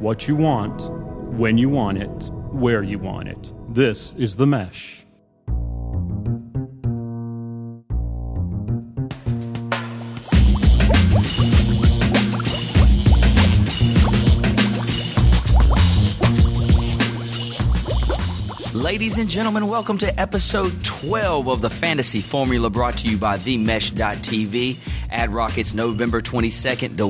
what you want, when you want it, where you want it. This is The Mesh. Ladies and gentlemen, welcome to episode 12 of the Fantasy Formula, brought to you by TheMesh.tv. Ad Rockets, November 22nd, the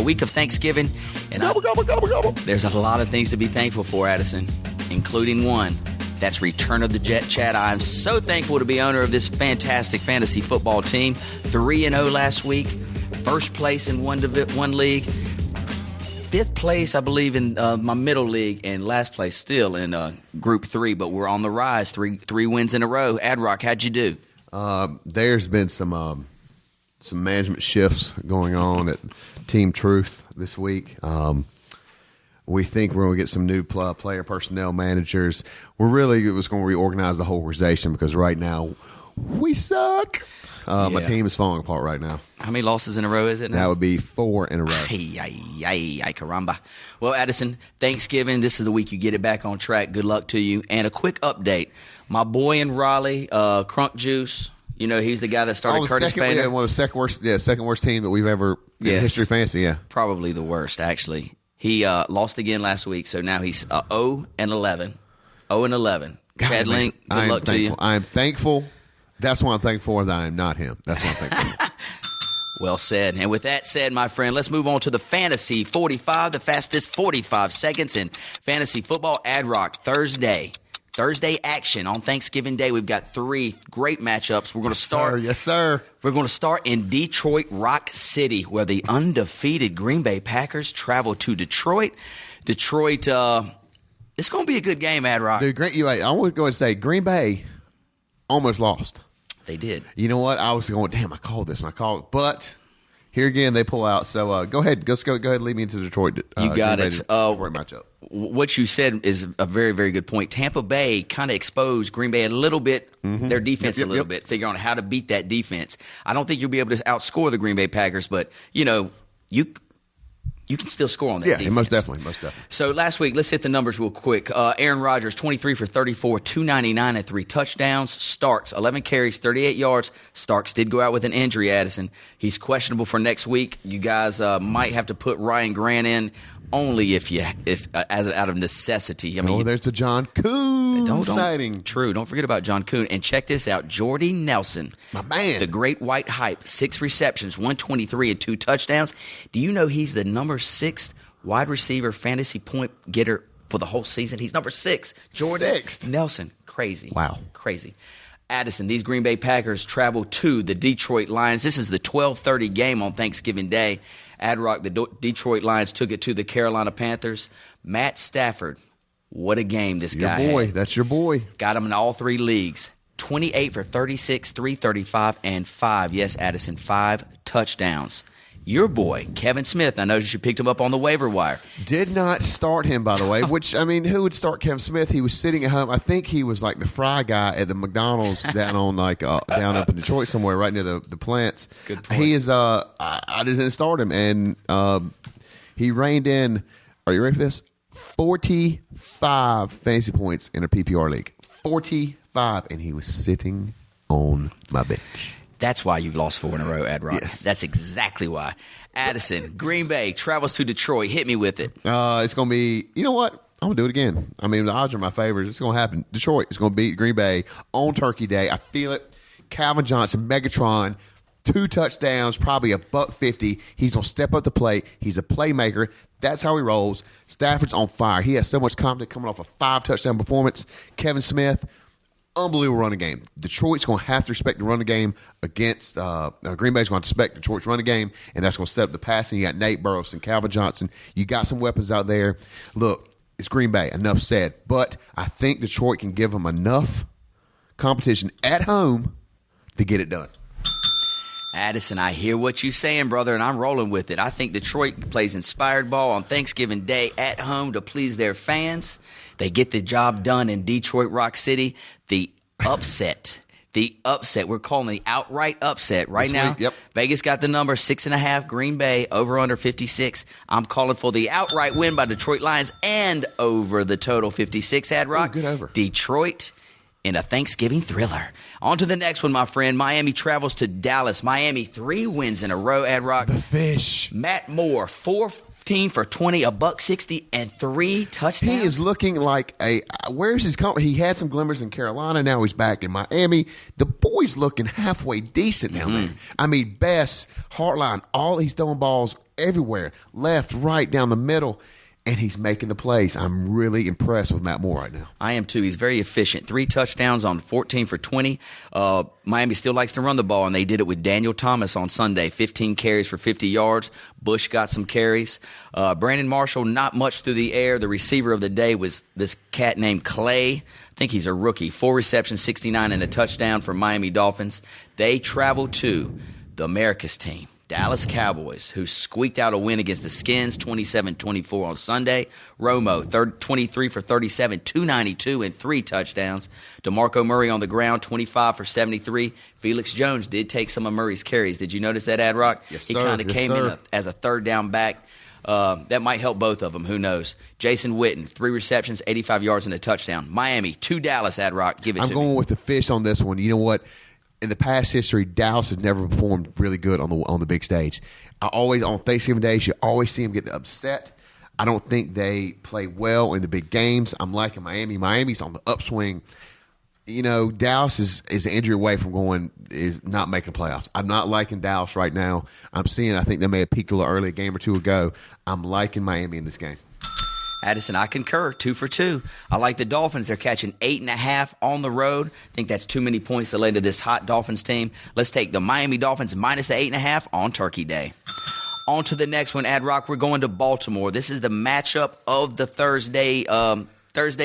week of Thanksgiving. And there's a lot of things to be thankful for, Addison, including one. That's Return of the Jet Chat. I am so thankful to be owner of this fantastic fantasy football team. 3-0 last week. First place in one league. Fifth place, I believe, in my middle league, and last place still in Group 3. But we're on the rise. Three wins in a row. Adrock, how'd you do? There's been some management shifts going on at Team Truth this week. We think we're going to get some new player personnel managers. It was going to reorganize the whole organization because right now we suck. My team is falling apart right now. How many losses in a row is it now? That would be 4 in a row. Ay, caramba. Well, Addison, Thanksgiving, this is the week you get it back on track. Good luck to you. And a quick update. My boy in Raleigh, Crunk Juice, you know, he's the guy that started Curtis Painter. One of the second worst team that we've ever in history of fantasy, yeah. Probably the worst, actually. He lost again last week, so now he's 0-11. 0-11. Chad Link, good luck to you. I am thankful. That's why I'm thankful that I am not him. That's what I'm thankful. Well said. And with that said, my friend, let's move on to the Fantasy 45, the fastest 45 seconds in fantasy football. Ad Rock, Thursday action on Thanksgiving Day. We've got 3 great matchups. We're going to start. Yes, sir. We're going to start in Detroit Rock City, where the undefeated Green Bay Packers travel to Detroit. Detroit, it's going to be a good game, Ad Rock. Dude, I want to go and say Green Bay almost lost. They did. You know what? I was going, damn, I called this and I called it. But here again, they pull out. So go ahead. Go ahead and lead me into Detroit. You got it. Detroit matchup. What you said is a very, very good point. Tampa Bay kind of exposed Green Bay a little bit, their defense a little bit, figuring out how to beat that defense. I don't think you'll be able to outscore the Green Bay Packers, but, you know, you can still score on that defense. Yeah, most definitely. So last week, let's hit the numbers real quick. Aaron Rodgers, 23 for 34, 299 and 3 touchdowns. Starks, 11 carries, 38 yards. Starks did go out with an injury, Addison. He's questionable for next week. You guys might have to put Ryan Grant in only if out of necessity. I mean, there's the John Kuhn sighting. True. Don't forget about John Kuhn. And check this out. Jordy Nelson. My man. The great white hype. 6 receptions, 123 and 2 touchdowns. Do you know he's the number 6 wide receiver fantasy point getter for the whole season? He's number 6. Jordy Nelson. Crazy. Wow. Crazy. Addison, these Green Bay Packers travel to the Detroit Lions. This is the 12:30 game on Thanksgiving Day. Adrock, the Detroit Lions took it to the Carolina Panthers. Matt Stafford, what a game this guy had. Your boy, had. That's your boy. Got him in all 3 leagues. 28 for 36, 335, and 5. Yes, Addison, 5 touchdowns. Your boy, Kevin Smith, I noticed you picked him up on the waiver wire. Did not start him, by the way, which, I mean, who would start Kevin Smith? He was sitting at home. I think he was like the fry guy at the McDonald's down on down up in Detroit somewhere right near the plants. Good point. He is, I didn't start him, and he reined in, are you ready for this? 45 fantasy points in a PPR league. 45, and he was sitting on my bench. That's why you've lost 4 in a row, Ad Rock. Yes. That's exactly why. Addison, Green Bay travels to Detroit. Hit me with it. It's going to be, you know what? I'm going to do it again. I mean, the odds are my favorites. It's going to happen. Detroit is going to beat Green Bay on Turkey Day. I feel it. Calvin Johnson, Megatron, 2 touchdowns, probably $150. He's going to step up the plate. He's a playmaker. That's how he rolls. Stafford's on fire. He has so much confidence coming off a 5-touchdown performance. Kevin Smith, unbelievable running game. Detroit's going to have to respect the running game against Green Bay's going to respect Detroit's running game, and that's going to set up the passing. You got Nate Burleson, Calvin Johnson. You got some weapons out there. Look, it's Green Bay. Enough said. But I think Detroit can give them enough competition at home to get it done. Addison, I hear what you're saying, brother, and I'm rolling with it. I think Detroit plays inspired ball on Thanksgiving Day at home to please their fans. They get the job done in Detroit Rock City. The upset the upset. We're calling the outright upset right This now. week, yep. Vegas got the number 6.5. Green Bay over under 56. I'm calling for the outright win by Detroit Lions and over the total 56. Ad Rock. good over. Detroit in a Thanksgiving thriller. On to the next one, my friend. Miami travels to Dallas. Miami 3 wins in a row. Ad Rock. The fish. Matt Moore 14 for 20, $160 and 3 touchdowns. He is looking like where's his comfort? He had some glimmers in Carolina. Now he's back in Miami. The boy's looking halfway decent now, man. I mean, Best, Hartline, he's throwing balls everywhere, left, right, down the middle, and he's making the plays. I'm really impressed with Matt Moore right now. I am too. He's very efficient. 3 touchdowns on 14 for 20. Miami still likes to run the ball, and they did it with Daniel Thomas on Sunday. 15 carries for 50 yards. Bush got some carries. Brandon Marshall, not much through the air. The receiver of the day was this cat named Clay. I think he's a rookie. 4 receptions, 69, and a touchdown for Miami Dolphins. They travel to the America's team, Dallas Cowboys, who squeaked out a win against the Skins 27-24 on Sunday. Romo, 23 for 37, 292 and 3 touchdowns. DeMarco Murray on the ground, 25 for 73. Felix Jones did take some of Murray's carries. Did you notice that, Ad Rock? Yes, He sir. kind of Yes, came sir. in as a third down back. That might help both of them. Who knows? Jason Witten, 3 receptions, 85 yards and a touchdown. Miami, 2 Dallas, Ad Rock. Give it I'm to going me. with the fish on this one. You know what? In the past history, Dallas has never performed really good on the big stage. On Thanksgiving days, you always see them get upset. I don't think they play well in the big games. I'm liking Miami. Miami's on the upswing. You know, Dallas is an injury away from is not making playoffs. I'm not liking Dallas right now. I think they may have peaked a little early, a game or two ago. I'm liking Miami in this game. Addison, I concur. 2 for 2. I like the Dolphins. They're catching 8.5 on the road. I think that's too many points to lay to this hot Dolphins team. Let's take the Miami Dolphins minus the 8.5 on Turkey Day. On to the next one, Ad Rock. We're going to Baltimore. This is the matchup of the Thursday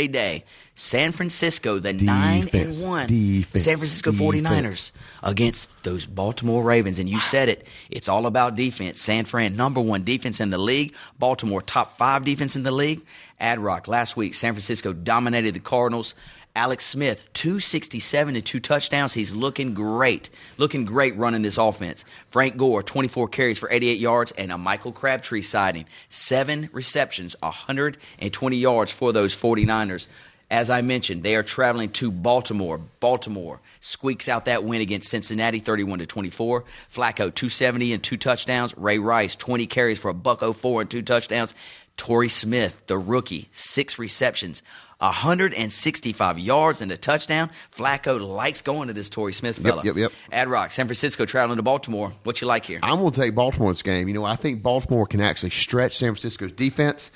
day. San Francisco, the 9-1 San Francisco 49ers against those Baltimore Ravens. And you said it. It's all about defense. San Fran, number 1 defense in the league. Baltimore, top 5 defense in the league. Ad Rock, last week, San Francisco dominated the Cardinals. Alex Smith, 267 and 2 touchdowns. He's looking great. Looking great running this offense. Frank Gore, 24 carries for 88 yards, and a Michael Crabtree sighting. 7 receptions, 120 yards for those 49ers. As I mentioned, they are traveling to Baltimore. Baltimore squeaks out that win against Cincinnati, 31-24. Flacco, 270 and 2 touchdowns. Ray Rice, 20 carries for $104 and 2 touchdowns. Torrey Smith, the rookie, 6 receptions, 165 yards and a touchdown. Flacco likes going to this Torrey Smith fella. Yep. Ad Rock, San Francisco traveling to Baltimore. What you like here? I'm going to take Baltimore in this game. You know, I think Baltimore can actually stretch San Francisco's defense.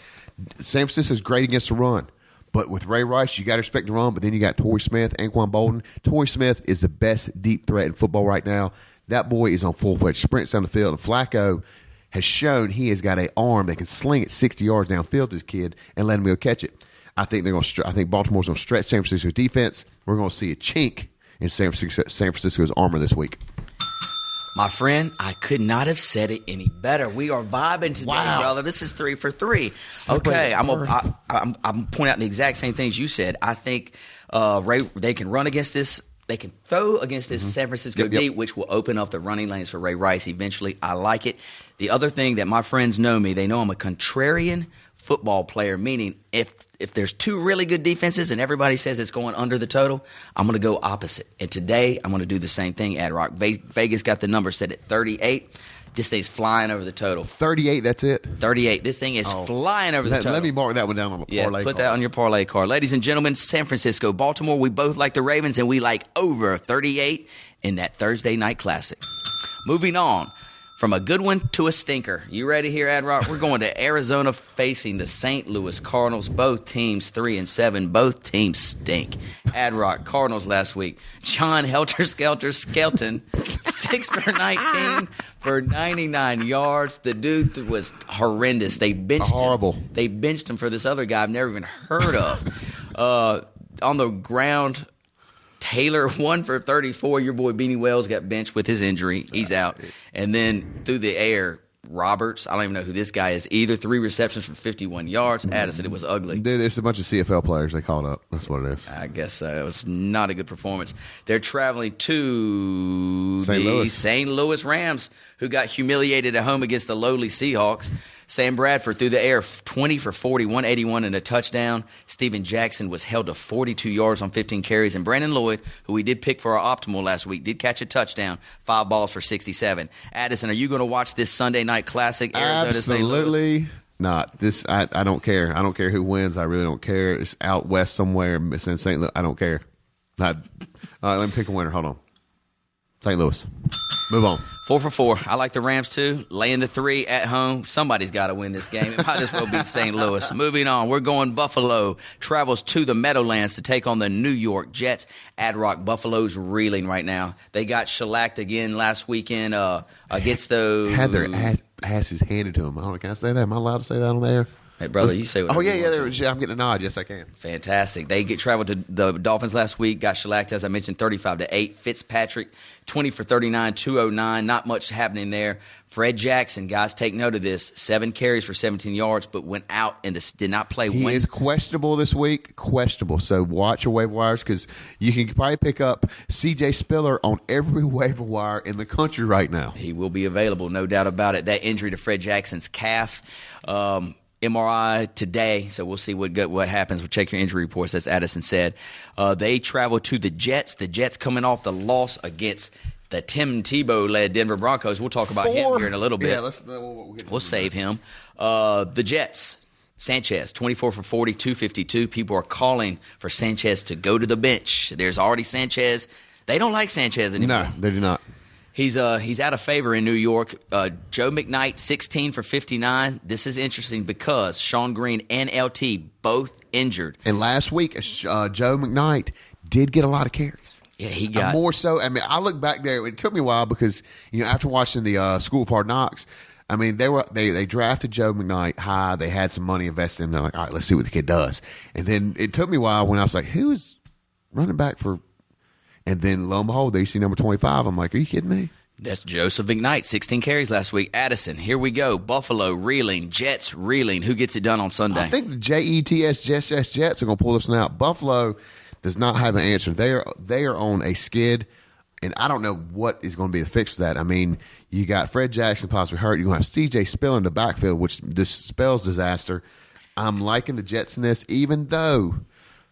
San Francisco's great against the run. But with Ray Rice, you got to respect the run. But then you got Torrey Smith, Anquan Bolden. Torrey Smith is the best deep threat in football right now. That boy is on full-fledged sprints down the field. And Flacco has shown he has got an arm that can sling it 60 yards downfield to this kid and let him go catch it. I think Baltimore's going to stretch San Francisco's defense. We're going to see a chink in San Francisco's armor this week. My friend, I could not have said it any better. We are vibing today, brother. This is 3 for 3. Okay, I'm pointing out the exact same things you said. I think they can run against this. They can throw against this San Francisco deep, which will open up the running lanes for Ray Rice eventually. I like it. The other thing that my friends know me, they know I'm a contrarian football player, meaning if there's 2 really good defenses and everybody says it's going under the total, I'm going to go opposite. And today, I'm going to do the same thing, Ad Rock. Vegas got the number set at 38. This thing's flying over the total. 38, that's it? 38. This thing is flying over the total. Let me mark that one down on my parlay put card. that on your parlay card. Ladies and gentlemen, San Francisco, Baltimore, we both like the Ravens, and we like over 38 in that Thursday night classic. Moving on. From a good one to a stinker. You ready here, Ad Rock? We're going to Arizona facing the St. Louis Cardinals. Both teams 3-7. Both teams stink. Ad Rock, Cardinals last week. John Helter Skelton, 6 for 19 for 99 yards. The dude was horrendous. They benched Horrible. him. They benched him for this other guy I've never even heard of. On the ground, Taylor, 1 for 34. Your boy Beanie Wells got benched with his injury. He's out. And then through the air, Roberts. I don't even know who this guy is either. 3 receptions for 51 yards. Addison, it was ugly. There's a bunch of CFL players they called up. That's what it is. I guess so. It was not a good performance. They're traveling to St. the Louis. St. Louis Rams, who got humiliated at home against the lowly Seahawks. Sam Bradford threw the air 20 for 40, 181 and a touchdown. Steven Jackson was held to 42 yards on 15 carries. And Brandon Lloyd, who we did pick for our optimal last week, did catch a touchdown, 5 balls for 67. Addison, are you going to watch this Sunday night classic, Arizona St. Louis? Absolutely not. This I don't care. I don't care who wins. I really don't care. It's out west somewhere. It's in St. Louis. I don't care. All right, let me pick a winner. Hold on. St. Louis. Move on. 4 for 4. I like the Rams too. Laying the 3 at home. Somebody's got to win this game. It might as well be St. Louis. Moving on. We're going Buffalo. Travels to the Meadowlands to take on the New York Jets. Ad Rock. Buffalo's reeling right now. They got shellacked again last weekend against those. Had their asses handed to them. I don't know. Can I say that? Am I allowed to say that on the air? Hey, brother, you say whatever. Oh, yeah, you want to. I'm getting a nod. Yes, I can. Fantastic. They traveled to the Dolphins last week, got shellacked, as I mentioned, 35-8. Fitzpatrick, 20 for 39, 209. Not much happening there. Fred Jackson, guys, take note of this. 7 carries for 17 yards, but went out and did not play. He is questionable this week. Questionable. So watch your waiver wires because you can probably pick up C.J. Spiller on every waiver wire in the country right now. He will be available, no doubt about it. That injury to Fred Jackson's calf. MRI today, so we'll see what happens. We'll check your injury reports, as Addison said. They travel to the Jets. The Jets coming off the loss against the Tim Tebow-led Denver Broncos. We'll talk about him here in a little bit. Yeah, we'll save him. The Jets, Sanchez, 24 for 40, 252. People are calling for Sanchez to go to the bench. There's already Sanchez. They don't like Sanchez anymore. No, they do not. He's out of favor in New York. Joe McKnight, 16 for 59. This is interesting because Sean Green and LT both injured. And last week, Joe McKnight did get a lot of carries. Yeah, he got more so. I mean, I look back there. It took me a while because after watching the School of Hard Knocks, I mean they drafted Joe McKnight high. They had some money invested in him. They're like, all right, let's see what the kid does. And then it took me a while when I was like, who is running back for? And then, lo and behold, they see number 25. I'm like, are you kidding me? That's Joseph McKnight, 16 carries last week. Addison, here we go. Buffalo reeling, Jets reeling. Who gets it done on Sunday? I think the Jets are going to pull this one out. Buffalo does not have an answer. They are on a skid, and I don't know what is going to be the fix for that. I mean, you got Fred Jackson possibly hurt. You're going to have C.J. Spiller in the backfield, which spells disaster. I'm liking the Jets in this, even though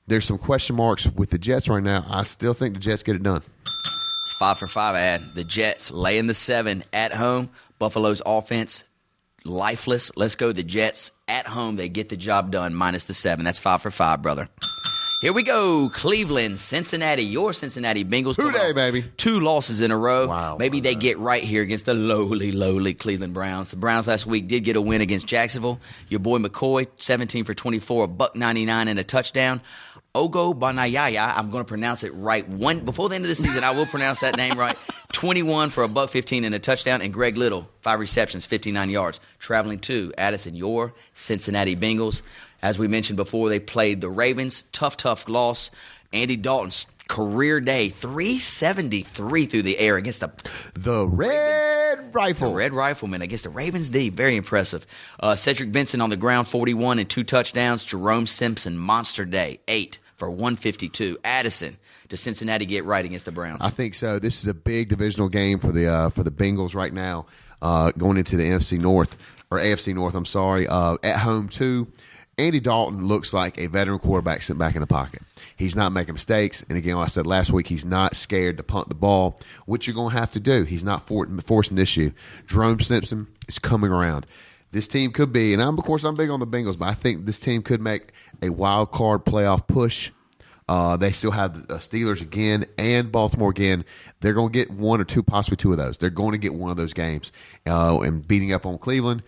there's some question marks with the Jets right now. I still think the Jets get it done. It's 5 for 5, Ad. The Jets laying the 7 at home. Buffalo's offense lifeless. Let's go the Jets at home. They get the job done minus the 7. That's 5 for 5, brother. Here we go. Cleveland, Cincinnati. Your Cincinnati Bengals. Who day, baby? 2 losses in a row. Wow. Maybe they get right here against the lowly Cleveland Browns. The Browns last week did get a win against Jacksonville. Your boy McCoy, 17 for 24, $199 and a touchdown. Ogo Banayaya, I'm going to pronounce it right. Before the end of the season, I will pronounce that name right. 21 for $115 and a touchdown. And Greg Little, 5 receptions, 59 yards. Traveling to Addison, your Cincinnati Bengals. As we mentioned before, they played the Ravens. Tough loss. Andy Dalton's career day, 373 through the air against the Red Rifle. The Red Rifleman against the Ravens D. Very impressive. Cedric Benson on the ground, 41 and 2 touchdowns. Jerome Simpson, monster day, 8 for 152. Addison, does Cincinnati get right against the Browns? I think so. This is a big divisional game for the Bengals right now, going into the AFC North. I'm sorry. At home too. Andy Dalton looks like a veteran quarterback sitting back in the pocket. He's not making mistakes. And again, like I said last week, he's not scared to punt the ball, which you're going to have to do. He's not forcing the issue. Jerome Simpson is coming around. This team could be, and of course I'm big on the Bengals, but I think this team could make a wild card playoff push. They still have the Steelers again and Baltimore again. They're going to get 1 or 2, possibly 2 of those. They're going to get one of those games. And beating up on Cleveland,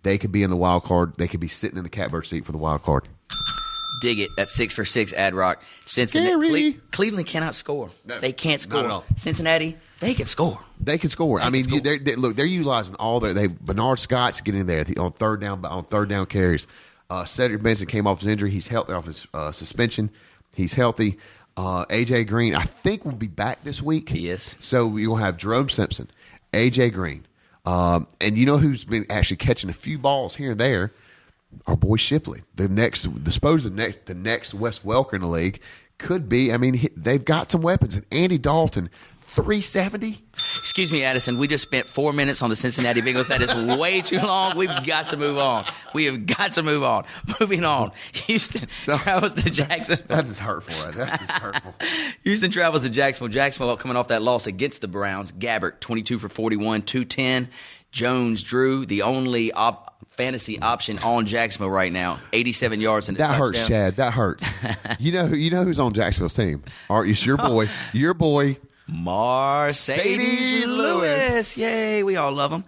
they could be in the wild card. They could be sitting in the catbird seat for the wild card. Dig it. That's 6 for 6, Ad Rock. Scary. Cleveland cannot score. No, they can't score. not at all. Cincinnati, they can score. They can score. They're utilizing all their. Bernard Scott's getting there on third down carries. Cedric Benson came off his injury. He's healthy off his suspension. He's healthy. AJ Green, I think, will be back this week. He is. So you'll have Jerome Simpson, AJ Green, And you know who's been actually catching a few balls here and there? Our boy Shipley. The next Wes Welker in the league could be. I mean, they've got some weapons. And Andy Dalton, 370. Excuse me, Addison. We just spent 4 minutes on the Cincinnati Bengals. That is way too long. We've got to move on. We have got to move on. Moving on. Houston travels to Jacksonville. That's just hurtful. Right? That's just hurtful. Houston travels to Jacksonville. Jacksonville coming off that loss against the Browns. Gabbert, 22 for 41, 210. Jones, Drew, the only fantasy option on Jacksonville right now, 87 yards in the touchdown. That hurts, Chad. That hurts. You know who's on Jacksonville's team? It's your boy. Your boy. Mercedes Lewis. Yay, we all love them.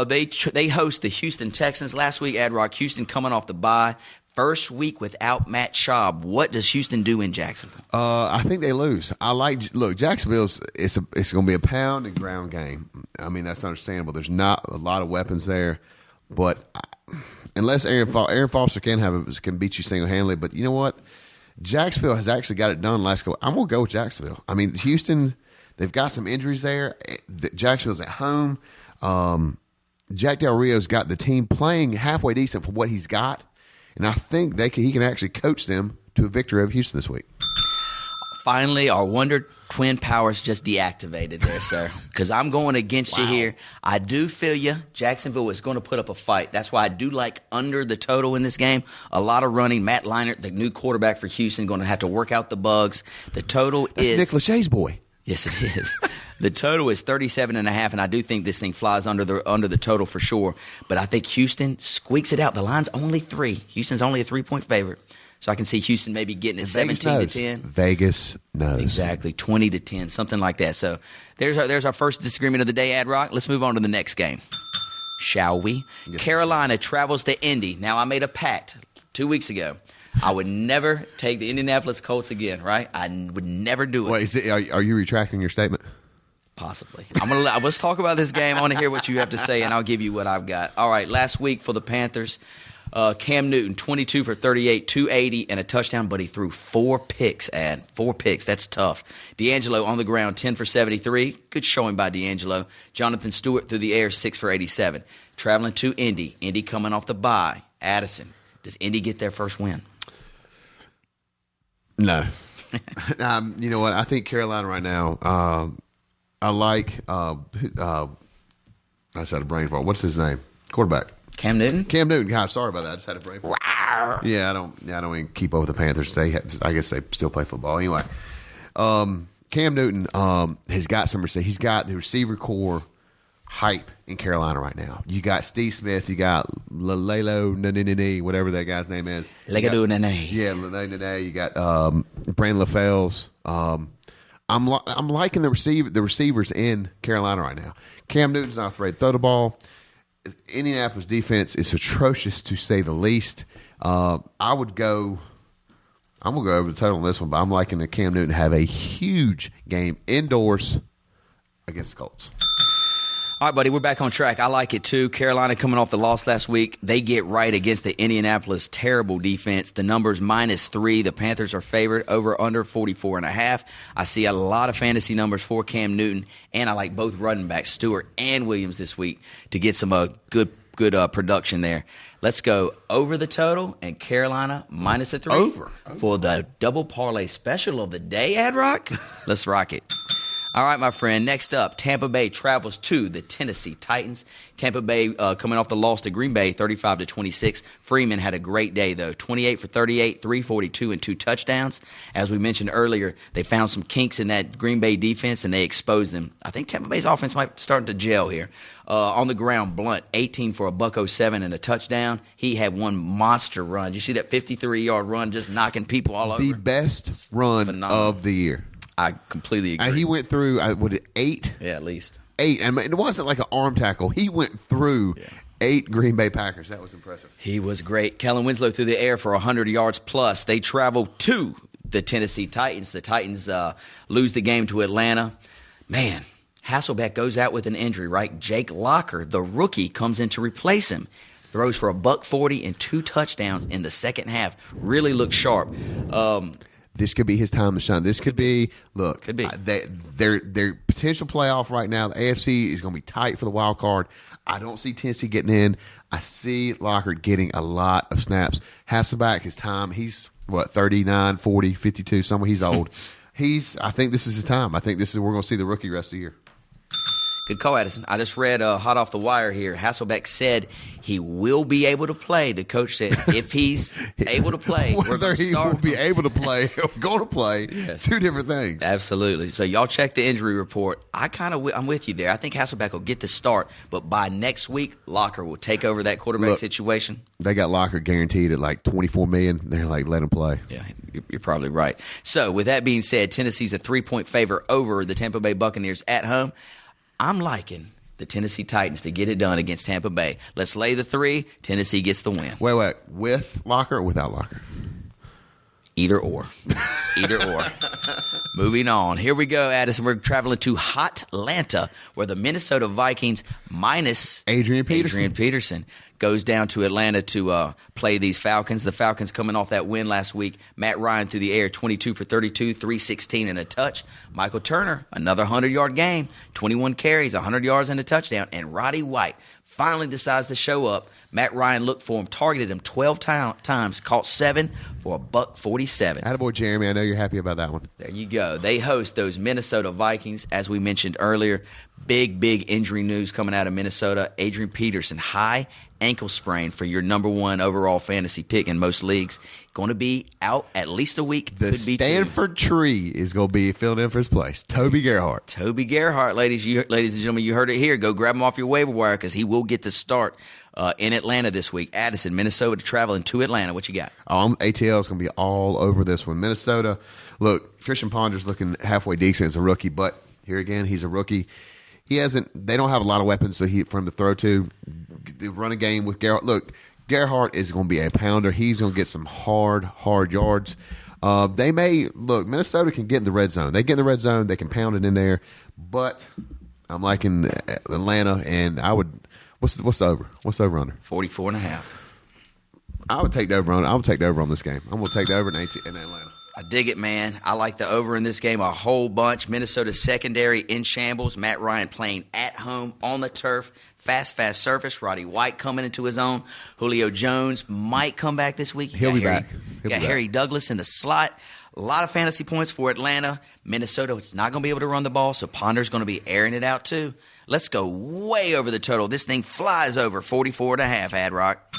They host the Houston Texans last week. Ad Rock, Houston coming off the bye. First week without Matt Schaub. What does Houston do in Jacksonville? I think they lose. Jacksonville's it's going to be a pound and ground game. I mean, that's understandable. There's not a lot of weapons there, but unless Aaron Foster can beat you single handedly. But you know what? Jacksonville has actually got it done last couple. I'm going to go with Jacksonville. I mean, Houston, they've got some injuries there. Jacksonville's at home. Jack Del Rio's got the team playing halfway decent for what he's got, and I think he can actually coach them to a victory over Houston this week. Finally, our Wonder Twin powers just deactivated there, sir, because I'm going against you here. I do feel you. Jacksonville is going to put up a fight. That's why I do like under the total in this game. A lot of running. Matt Leinart, the new quarterback for Houston, going to have to work out the bugs. The total is Nick Lachey's boy. Yes, it is. The total is 37.5, and I do think this thing flies under the total for sure. But I think Houston squeaks it out. The line's only 3. Houston's only a 3-point favorite. So I can see Houston maybe getting it 17-10. Vegas knows. Exactly, 20-10, something like that. So there's our first disagreement of the day, Ad Rock. Let's move on to the next game, shall we? Yes, Carolina travels to Indy. Now, I made a pact 2 weeks ago. I would never take the Indianapolis Colts again, right? I would never do it. Wait, are you retracting your statement? Possibly. Let's talk about this game. I want to hear what you have to say, and I'll give you what I've got. All right, last week for the Panthers, Cam Newton, 22 for 38, 280, and a touchdown, but he threw 4 picks, 4 picks. That's tough. D'Angelo on the ground, 10 for 73. Good showing by D'Angelo. Jonathan Stewart through the air, 6 for 87. Traveling to Indy. Indy coming off the bye. Addison, does Indy get their first win? No. You know what? I think Carolina right now, I like, I just had a brain fart. What's his name? Quarterback. Cam Newton? Cam Newton. God, sorry about that. I just had a brain fart. Wow. Yeah, I don't even keep up with the Panthers. I guess they still play football. Anyway, Cam Newton has got he's got the receiver core hype in Carolina right now. You got Steve Smith, you got Lelo Nene, whatever that guy's name is. Legado Nene. Yeah, Nene. You got Brandon LaFell's. I'm liking the receivers in Carolina right now. Cam Newton's not afraid to throw the ball. Indianapolis defense is atrocious to say the least. I'm gonna go over the total on this one, but I'm liking the Cam Newton have a huge game indoors against the Colts. All right, buddy, we're back on track. I like it, too. Carolina coming off the loss last week. They get right against the Indianapolis terrible defense. The number's -3. The Panthers are favored over under 44.5. I see a lot of fantasy numbers for Cam Newton, and I like both running backs, Stewart and Williams, this week to get some good production there. Let's go over the total and Carolina -3. Over. For the double parlay special of the day, Ad Rock. Let's rock it. All right, my friend. Next up, Tampa Bay travels to the Tennessee Titans. Tampa Bay coming off the loss to Green Bay, 35-26. Freeman had a great day, though. 28 for 38, 342, and 2 touchdowns. As we mentioned earlier, they found some kinks in that Green Bay defense, and they exposed them. I think Tampa Bay's offense might be starting to gel here. On the ground, Blunt, 18 for a $107 and a touchdown. He had one monster run. Did you see that 53-yard run just knocking people all over? The best run of the year. I completely agree. And he went through, 8? Yeah, at least. 8. And it wasn't like an arm tackle. He went through 8 Green Bay Packers. That was impressive. He was great. Kellen Winslow through the air for 100 yards plus. They travel to the Tennessee Titans. The Titans lose the game to Atlanta. Man, Hasselbeck goes out with an injury, right? Jake Locker, the rookie, comes in to replace him. Throws for a $140 and 2 touchdowns in the second half. Really looked sharp. this could be his time to shine. This could be Could be. Their potential playoff right now. The AFC is going to be tight for the wild card. I don't see Tennessee getting in. I see Lockhart getting a lot of snaps. Hasselbeck, his time. He's 39, 40, 52, somewhere. He's old. I think this is his time. I think we're going to see the rookie rest of the year. Good call, Addison. I just read hot off the wire here. Hasselbeck said he will be able to play. The coach said if he's able to play, whether he will be able to play or going to play, two different things. Absolutely. So y'all check the injury report. I'm with you there. I think Hasselbeck will get the start, but by next week, Locker will take over that quarterback situation. They got Locker guaranteed at like $24 million. They're like, let him play. Yeah, you're probably right. So with that being said, Tennessee's a 3-point favorite over the Tampa Bay Buccaneers at home. I'm liking the Tennessee Titans to get it done against Tampa Bay. Let's lay the 3. Tennessee gets the win. Wait. With Locker or without Locker? Either or. Either or. Moving on. Here we go, Addison. We're traveling to Hot Atlanta, where the Minnesota Vikings minus Adrian Peterson goes down to Atlanta to play these Falcons. The Falcons coming off that win last week. Matt Ryan through the air, 22 for 32, 316 and a touch. Michael Turner, another 100-yard game, 21 carries, 100 yards and a touchdown. And Roddy White finally decides to show up. Matt Ryan looked for him, targeted him 12 times, caught 7 for $147. Attaboy, Jeremy. I know you're happy about that one. There you go. They host those Minnesota Vikings, as we mentioned earlier. Big injury news coming out of Minnesota. Adrian Peterson, high ankle sprain for your number 1 overall fantasy pick in most leagues. Going to be out at least a week. The Stanford tree is going to be filled in for his place. Toby Gerhart. Toby Gerhart, ladies and gentlemen, you heard it here. Go grab him off your waiver wire because he will get the start in Atlanta this week. Addison, Minnesota, traveling to Atlanta. What you got? ATL is going to be all over this one. Minnesota, look, Christian Ponder's looking halfway decent as a rookie, but here again, he's a rookie. They don't have a lot of weapons for him to throw to. The running game with Gerhart. Look, Gerhart is going to be a pounder. He's going to get some hard yards. Minnesota can get in the red zone. They get in the red zone. They can pound it in there. But I'm liking Atlanta, and I would. What's the over? What's the over under? 44.5. I would take the over on. I would take the over on this game. I'm going to take the over in Atlanta. I dig it, man. I like the over in this game a whole bunch. Minnesota's secondary in shambles. Matt Ryan playing at home on the turf. Fast surface. Roddy White coming into his own. Julio Jones might come back this week. He'll be back. Harry Douglas in the slot. A lot of fantasy points for Atlanta. Minnesota, it's not going to be able to run the ball, so Ponder's going to be airing it out too. Let's go way over the total. This thing flies over 44.5, Ad-Rock.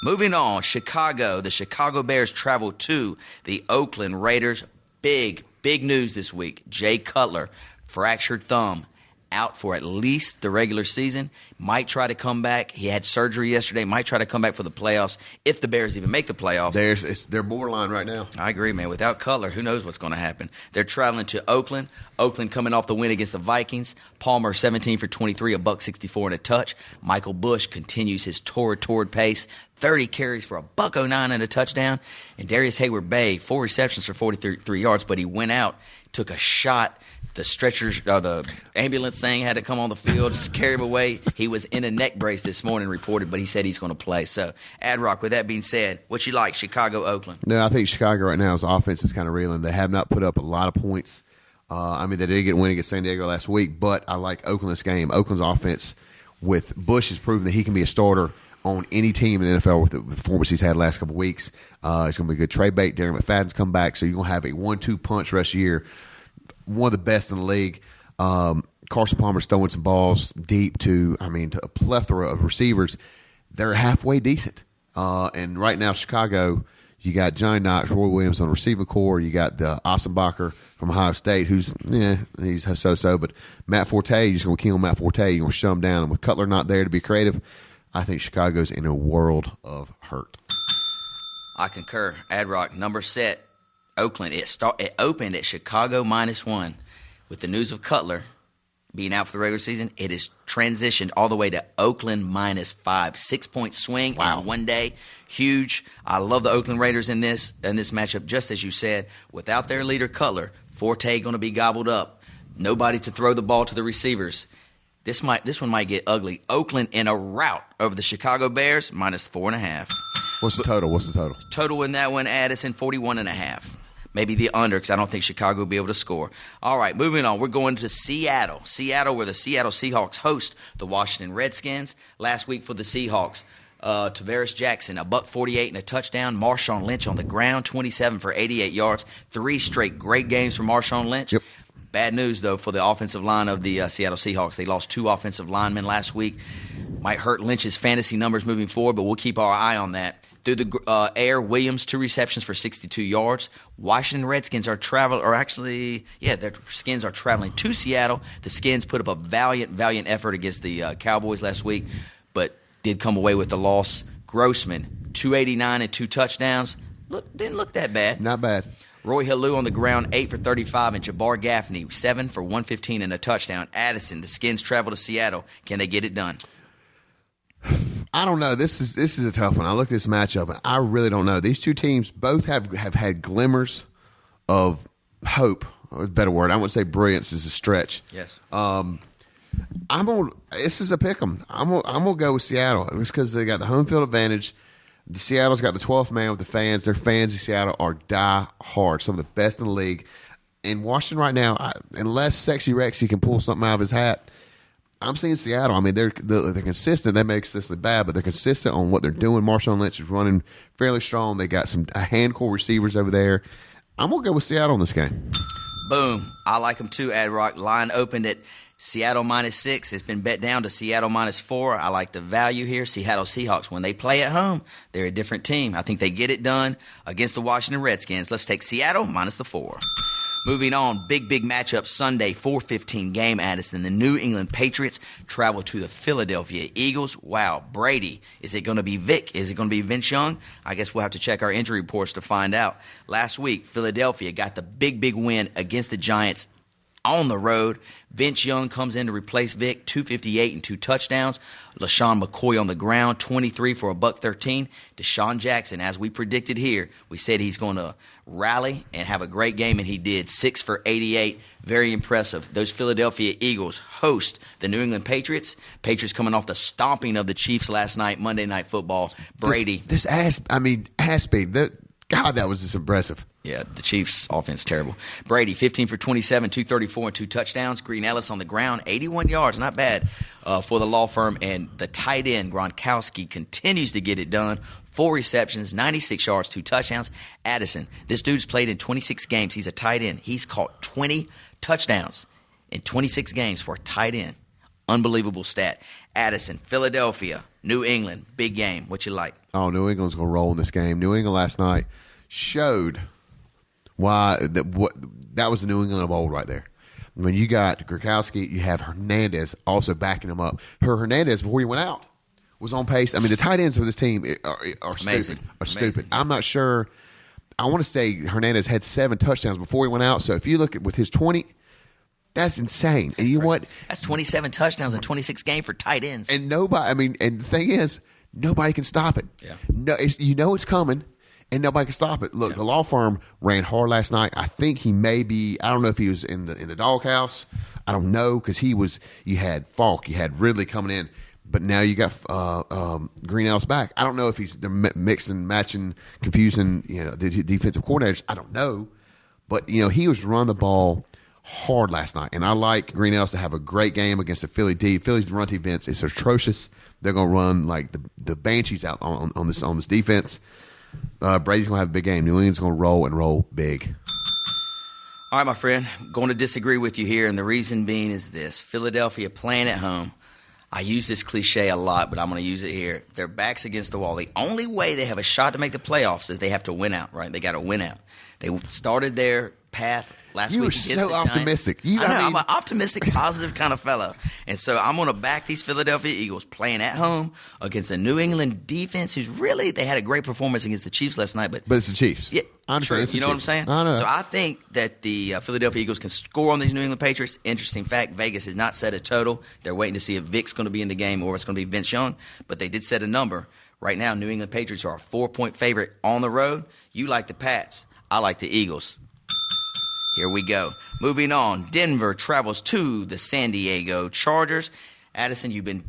Moving on, Chicago. The Chicago Bears travel to the Oakland Raiders. Big news this week. Jay Cutler, fractured thumb, out for at least the regular season. Might try to come back. He had surgery yesterday. Might try to come back for the playoffs if the Bears even make the playoffs. They're borderline right now. I agree, man. Without Cutler, who knows what's going to happen. They're traveling to Oakland. Oakland coming off the win against the Vikings. Palmer, 17 for 23, $164 and a touch. Michael Bush continues his torrid pace. 30 carries for $109 and a touchdown. And Darius Hayward-Bay, 4 receptions for 43 yards, but he went out, took a shot. The stretchers, the ambulance thing had to come on the field, just carry him away. He was in a neck brace this morning, reported, but he said he's going to play. So, Ad-Rock, with that being said, what you like, Chicago, Oakland? No, I think Chicago right now, his offense is kind of reeling. They have not put up a lot of points. They did get a win against San Diego last week, but I like Oakland this game. Oakland's offense with Bush has proven that he can be a starter on any team in the NFL with the performance he's had the last couple of weeks. It's going to be a good trade bait. Darren McFadden's come back, so you're going to have a 1-2 punch rest of the year. One of the best in the league. Carson Palmer's throwing some balls deep to a plethora of receivers. They're halfway decent. And right now, Chicago, you got Johnny Knox, Roy Williams on the receiving core. You got Ossenbacher from Ohio State, who's he's so-so. But Matt Forte, you're just going to kill Matt Forte. You're going to shut him down. And with Cutler not there to be creative, I think Chicago's in a world of hurt. I concur. Ad-Rock, number set. Oakland, it opened at Chicago -1. With the news of Cutler being out for the regular season, it has transitioned all the way to Oakland -5. 6-point swing in one day. Huge. I love the Oakland Raiders in this matchup, just as you said. Without their leader, Cutler, Forte going to be gobbled up. Nobody to throw the ball to the receivers. This one might get ugly. Oakland in a rout over the Chicago Bears, -4.5. What's the total? Total in that one, Addison, 41.5. maybe the under, because I don't think Chicago will be able to score. All right, moving on. We're going to Seattle. Seattle, where the Seattle Seahawks host the Washington Redskins. Last week for the Seahawks, Tavares Jackson, $148 and a touchdown. Marshawn Lynch on the ground, 27 for 88 yards. 3 straight great games for Marshawn Lynch. Yep. Bad news, though, for the offensive line of the Seattle Seahawks. They lost 2 offensive linemen last week. Might hurt Lynch's fantasy numbers moving forward, but we'll keep our eye on that. Through the air, Williams, 2 receptions for 62 yards. Washington Redskins their Skins are traveling to Seattle. The Skins put up a valiant effort against the Cowboys last week, but did come away with the loss. Grossman, 289 and 2 touchdowns. Didn't look that bad. Not bad. Roy Halou on the ground, 8 for 35, and Jabbar Gaffney, 7 for 115 and a touchdown. Addison, the Skins travel to Seattle. Can they get it done? I don't know. This is a tough one. I look at this matchup, and I really don't know. These two teams both have had glimmers of hope. A better word. I wouldn't say brilliance is a stretch. Yes. This is a pick 'em. I'm gonna go with Seattle. It's because they got the home field advantage. The Seattle's got the 12th man with the fans. Their fans in Seattle are die hard. Some of the best in the league. In Washington right now, unless Sexy Rexy can pull something out of his hat, I'm seeing Seattle. I mean, they're consistent. They make consistently bad, but they're consistent on what they're doing. Marshawn Lynch is running fairly strong. They got a handful of receivers over there. I'm going to go with Seattle in this game. Boom. I like them too, Ad Rock. Line opened at Seattle -6. It's been bet down to Seattle -4. I like the value here. Seattle Seahawks, when they play at home, they're a different team. I think they get it done against the Washington Redskins. Let's take Seattle -4. Moving on, big matchup Sunday, 4:15 game, Addison. The New England Patriots travel to the Philadelphia Eagles. Wow, Brady. Is it going to be Vic? Is it going to be Vince Young? I guess we'll have to check our injury reports to find out. Last week, Philadelphia got the big win against the Giants on the road. Vince Young comes in to replace Vic, 258 and 2 touchdowns. LaShawn McCoy on the ground, 23 for $113. Deshaun Jackson, as we predicted here, we said he's going to rally and have a great game, and he did. 6 for 88. Very impressive. Those Philadelphia Eagles host the New England Patriots. Patriots coming off the stomping of the Chiefs last night, Monday Night Football. Brady. This ass beat. God, that was just impressive. Yeah, the Chiefs' offense terrible. Brady, 15 for 27, 234 and 2 touchdowns. Green Ellis on the ground, 81 yards, not bad for the law firm. And the tight end, Gronkowski, continues to get it done. 4 receptions, 96 yards, 2 touchdowns. Addison, this dude's played in 26 games. He's a tight end. He's caught 20 touchdowns in 26 games for a tight end. Unbelievable stat. Addison, Philadelphia, New England, big game. What you like? Oh, New England's going to roll in this game. New England last night showed why that was the New England of old right there. When you got Gronkowski, you have Hernandez also backing him up. Hernandez, before he went out, was on pace. I mean, the tight ends for this team are Amazing. stupid. I'm not sure. I want to say Hernandez had 7 touchdowns before he went out. So if you look at with his 20, that's insane. And you know what? That's 27 touchdowns in 26 games for tight ends. And and the thing is, nobody can stop it. Yeah. No, it's coming, and nobody can stop it. Look, the law firm ran hard last night. I think he may be. I don't know if he was in the doghouse. I don't know because you had Falk, you had Ridley coming in, but now you got Green Ellis back. I don't know if he's mixing, matching, confusing. The defensive coordinators. I don't know, but he was running the ball hard last night, and I like Green Ellis to have a great game against the Philly D. Philly's run defense is atrocious. They're going to run like the Banshees out on this defense. Brady's going to have a big game. New England's going to roll big. All right, my friend, I'm going to disagree with you here, and the reason being is this. Philadelphia playing at home. I use this cliche a lot, but I'm going to use it here. Their back's against the wall. The only way they have a shot to make the playoffs is they have to win out, right? They got to win out. They started their path last week. You were so optimistic. I know, I'm an optimistic, positive kind of fellow. And so I'm going to back these Philadelphia Eagles playing at home against a New England defense who's really, they had a great performance against the Chiefs last night. But it's the Chiefs. Yeah, I understand. True. You know what I'm saying? I know. So I think that the Philadelphia Eagles can score on these New England Patriots. Interesting fact, Vegas has not set a total. They're waiting to see if Vic's going to be in the game or if it's going to be Vince Young. But they did set a number. Right now, New England Patriots are a 4-point favorite on the road. You like the Pats. I like the Eagles. Here we go. Moving on. Denver travels to the San Diego Chargers. Addison, you've been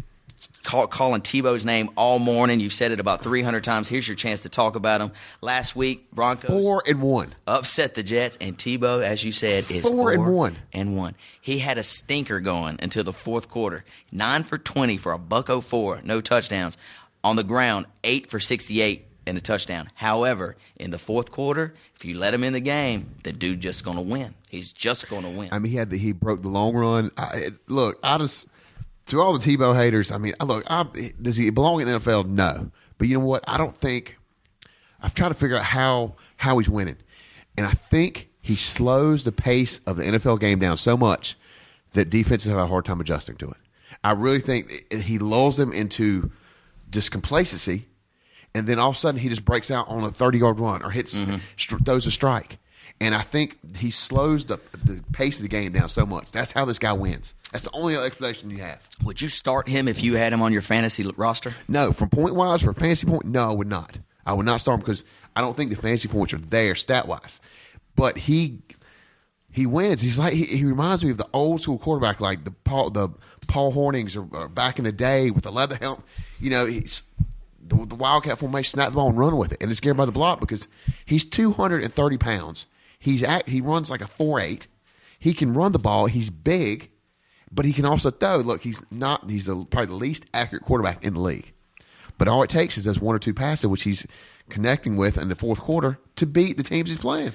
calling Tebow's name all morning. You've said it about 300 times. Here's your chance to talk about him. Last week, Broncos 4-1 upset the Jets, and Tebow, as you said, is 4-1. He had a stinker going until the fourth quarter. 9 for 20 for a $104, no touchdowns. On the ground, 8 for 68 and a touchdown. However, in the fourth quarter, if you let him in the game, the dude just going to win. He's just going to win. I mean, he broke the long run. To all the Tebow haters, I mean, does he belong in the NFL? No. But you know what? I don't think – I've tried to figure out how he's winning. And I think he slows the pace of the NFL game down so much that defenses have a hard time adjusting to it. I really think he lulls them into just complacency, and then all of a sudden he just breaks out on a 30-yard run or throws a strike. And I think he slows the pace of the game down so much. That's how this guy wins. That's the only explanation you have. Would you start him if you had him on your fantasy roster? No. From point-wise, for fantasy point, no, I would not. I would not start him because I don't think the fantasy points are there stat-wise. But he wins. He's like he reminds me of the old-school quarterback, like the Paul Hornings or back in the day with the leather helmet. You know, he's the Wildcat formation, snap the ball and run with it. And it's scared by the block because he's 230 pounds. He runs like a 4.8. He can run the ball. He's big, but he can also throw. Look, he's probably the least accurate quarterback in the league. But all it takes is those one or two passes, which he's connecting with in the fourth quarter, to beat the teams he's playing.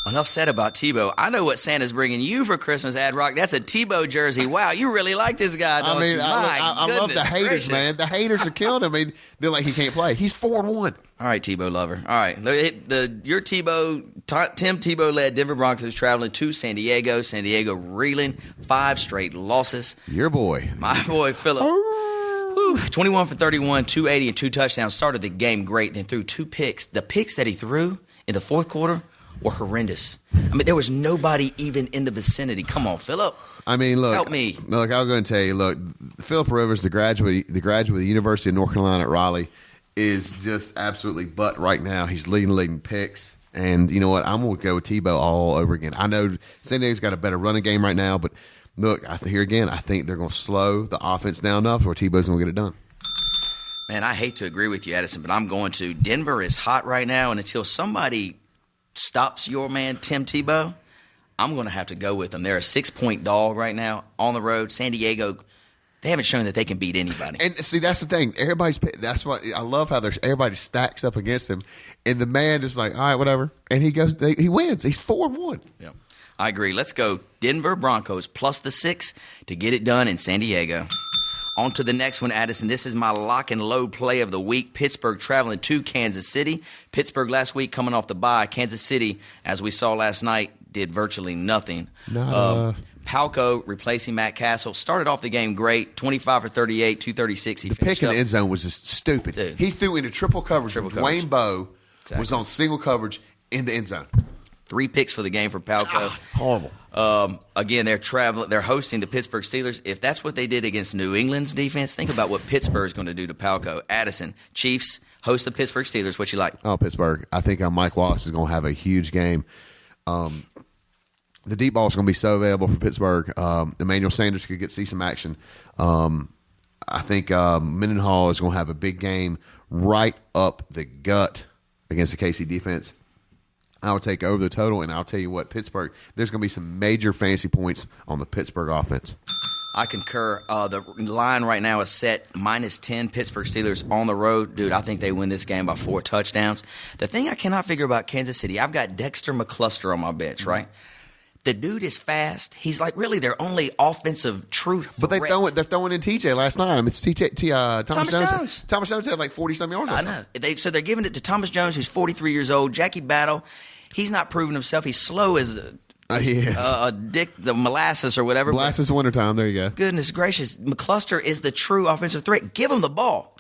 Enough said about Tebow. I know what Santa's bringing you for Christmas, Ad Rock. That's a Tebow jersey. Wow, you really like this guy, don't you? I love the haters, man. The haters are killing him. I mean, they're like, he can't play. He's 4-1. All right, Tebow lover. All right, your Tim Tebow-led Denver Broncos traveling to San Diego. San Diego reeling 5 straight losses. Your boy. My boy, Phillip. 21 for 31, 280, and 2 touchdowns. Started the game great, then threw 2 picks. The picks that he threw in the fourth quarter were horrendous. I mean, there was nobody even in the vicinity. Come on, Phillip. I mean, look. Help me. Look, I'll go and tell you. Look, Phillip Rivers, the graduate of the University of North Carolina at Raleigh, is just absolutely butt right now. He's leading picks. And you know what? I'm going to go with Tebow all over again. I know San Diego's got a better running game right now, but look, here again, I think they're going to slow the offense down enough where Tebow's going to get it done. Man, I hate to agree with you, Addison, but I'm going to. Denver is hot right now, and until somebody stops your man Tim Tebow, I'm going to have to go with them. They're a 6-point dog right now on the road. San Diego, they haven't shown that they can beat anybody. And see, that's the thing. That's what I love, how everybody stacks up against him, and the man is like, all right, whatever, and he wins. He's 4-1. Yeah, I agree. Let's go Denver Broncos plus the 6 to get it done in San Diego. On to the next one, Addison. This is my lock and load play of the week. Pittsburgh traveling to Kansas City. Pittsburgh last week coming off the bye. Kansas City, as we saw last night, did virtually nothing. Palco replacing Matt Castle. Started off the game great. 25 for 38, 236. The pick in the end zone was just stupid. Dude. He threw into triple coverage. Dwayne Bowe was on single coverage in the end zone. 3 picks for the game for Palco. Horrible. Again, they're hosting the Pittsburgh Steelers. If that's what they did against New England's defense, think about what Pittsburgh's going to do to Palco. Addison, Chiefs host the Pittsburgh Steelers. What you like? Oh, Pittsburgh. I think Mike Wallace is going to have a huge game. The deep ball is going to be so available for Pittsburgh. Emmanuel Sanders could see some action. I think Mendenhall is going to have a big game right up the gut against the KC defense. I would take over the total, and I'll tell you what, Pittsburgh, there's going to be some major fantasy points on the Pittsburgh offense. I concur. The line right now is set -10. Pittsburgh Steelers on the road. Dude, I think they win this game by 4 touchdowns. The thing I cannot figure about Kansas City, I've got Dexter McCluster on my bench, right? The dude is fast. He's like really their only offensive truth. But they're throwing in TJ last night. I mean, it's Thomas Jones. Thomas Jones had like 40-some yards. I know. So they're giving it to Thomas Jones, who's 43 years old. Jackie Battle, he's not proven himself. He's slow as the molasses or whatever. Molasses wintertime. There you go. Goodness gracious. McCluster is the true offensive threat. Give him the ball.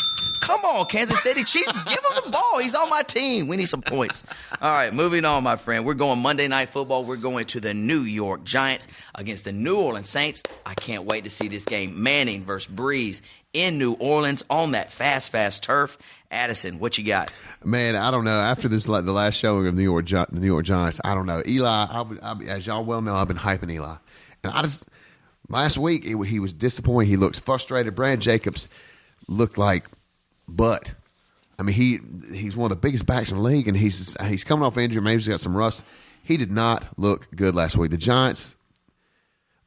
Come on, Kansas City Chiefs, give him the ball. He's on my team. We need some points. All right, moving on, my friend. We're going Monday Night Football. We're going to the New York Giants against the New Orleans Saints. I can't wait to see this game. Manning versus Breeze in New Orleans on that fast turf. Addison, what you got? Man, I don't know. After the last showing of the New York Giants, I don't know. Eli, as y'all well know, I've been hyping Eli. And last week, he was disappointed. He looks frustrated. Brandon Jacobs, looked like butt. I mean, he's one of the biggest backs in the league, and he's coming off injury. Maybe he's got some rust. He did not look good last week. The Giants,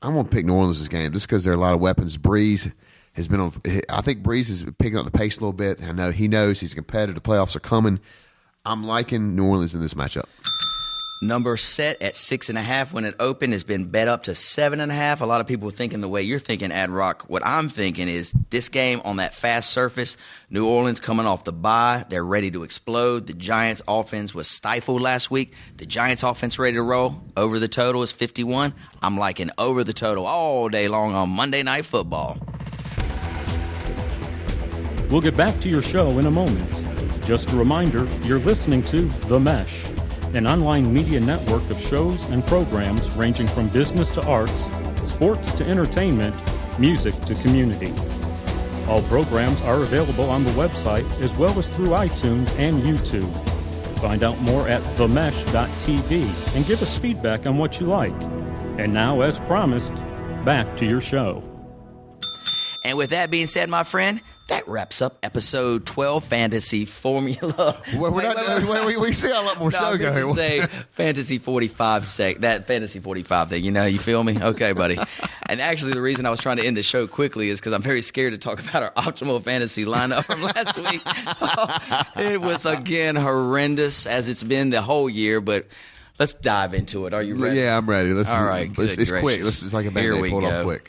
I'm going to pick New Orleans this game just because there are a lot of weapons. Breeze has been on. I think Breeze is picking up the pace a little bit. I know he knows he's a competitor. The playoffs are coming. I'm liking New Orleans in this matchup. Number set at 6.5 when it opened has been bet up to 7.5. A lot of people are thinking the way you're thinking, Ad Rock. What I'm thinking is this game on that fast surface, New Orleans coming off the bye, they're ready to explode. The Giants' offense was stifled last week. The Giants' offense ready to roll. Over the total is 51. I'm liking over the total all day long on Monday Night Football. We'll get back to your show in a moment. Just a reminder, you're listening to The Mesh, an online media network of shows and programs ranging from business to arts, sports to entertainment, music to community. All programs are available on the website as well as through iTunes and YouTube. Find out more at themesh.tv and give us feedback on what you like. And now, as promised, back to your show. And with that being said, my friend, that wraps up episode 12, Fantasy Formula. Well, we see a lot more show going. To say Fantasy 45 that Fantasy 45 thing, you feel me? Okay, buddy. And actually, the reason I was trying to end the show quickly is because I'm very scared to talk about our optimal fantasy lineup from last week. It was, again, horrendous, as it's been the whole year, but let's dive into it. Are you ready? Yeah, I'm ready. All right, it's quick. It's like a band-aid. Pull it off quick.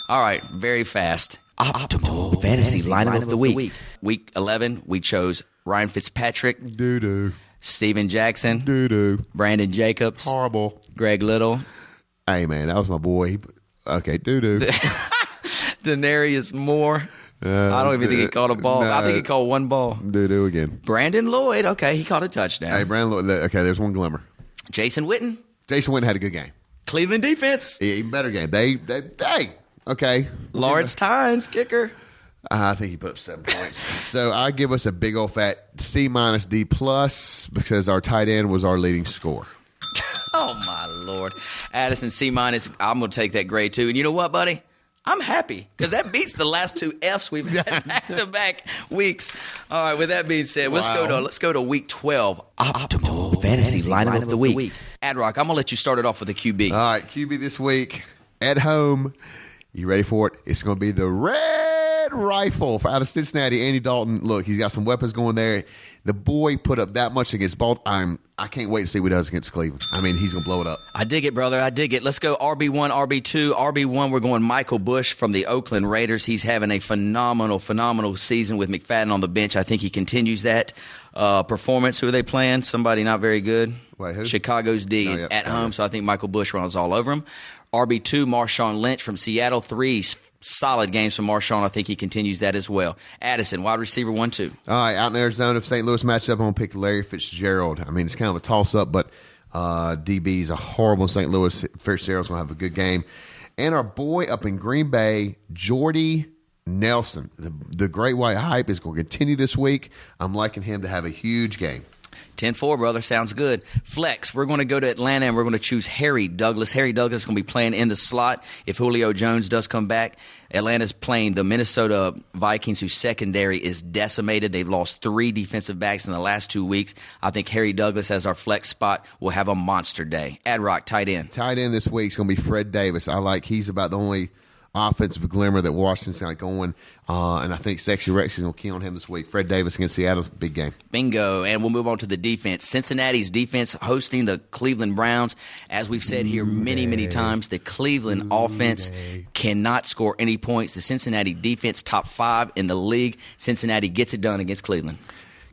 All right, very fast. Optimal fantasy lineup of the week. Week 11, we chose Ryan Fitzpatrick. Doo-doo. Steven Jackson. Doo-doo. Brandon Jacobs. Horrible. Greg Little. Hey, man, that was my boy. Okay, doo-doo. Denarius Moore. I don't even think he caught a ball. I think he caught one ball. Doo-doo again. Brandon Lloyd. Okay, he caught a touchdown. Hey, Brandon Lloyd. Okay, there's one glimmer. Jason Witten. Jason Witten had a good game. Cleveland defense. Even better game. They okay. Lawrence Tynes, kicker. I think he put up 7 points. So I give us a big old fat C- D+ because our tight end was our leading scorer. Oh, my Lord. Addison, C-. I'm going to take that grade, too. And you know what, buddy? I'm happy because that beats the last 2 Fs we've had back-to-back weeks. All right, with that being said, let's go to week 12. Optimal fantasy lineup of the week. Ad-Rock, I'm going to let you start it off with a QB. All right, QB this week at home. You ready for it? It's going to be the Red Rifle out of Cincinnati, Andy Dalton. Look, he's got some weapons going there. The boy put up that much against Baltimore. I can't wait to see what he does against Cleveland. I mean, he's going to blow it up. I dig it, brother. I dig it. Let's go RB1, RB2. RB1, we're going Michael Bush from the Oakland Raiders. He's having a phenomenal season with McFadden on the bench. I think he continues that performance. Who are they playing? Somebody not very good. Wait, who? Chicago's D at home, so I think Michael Bush runs all over him. RB2, Marshawn Lynch from Seattle. 3 solid games from Marshawn. I think he continues that as well. Addison, wide receiver 1-2. All right, out in Arizona, St. Louis matchup, I'm going to pick Larry Fitzgerald. I mean, it's kind of a toss-up, but DB's a horrible St. Louis. Fitzgerald's going to have a good game. And our boy up in Green Bay, Jordy Nelson. The Great White Hype is going to continue this week. I'm liking him to have a huge game. 10-4, brother. Sounds good. Flex, we're going to go to Atlanta, and we're going to choose Harry Douglas. Harry Douglas is going to be playing in the slot if Julio Jones does come back. Atlanta's playing the Minnesota Vikings, whose secondary is decimated. They've lost 3 defensive backs in the last 2 weeks. I think Harry Douglas, as our flex spot, will have a monster day. Ad-Rock, tight end. Tight end this week is going to be Fred Davis. He's about the only offensive glimmer that Washington's got going. And I think Sexy Rex is going to key on him this week. Fred Davis against Seattle, big game. Bingo. And we'll move on to the defense. Cincinnati's defense hosting the Cleveland Browns. As we've said here many times, the Cleveland offense cannot score any points. The Cincinnati defense, top 5 in the league. Cincinnati gets it done against Cleveland.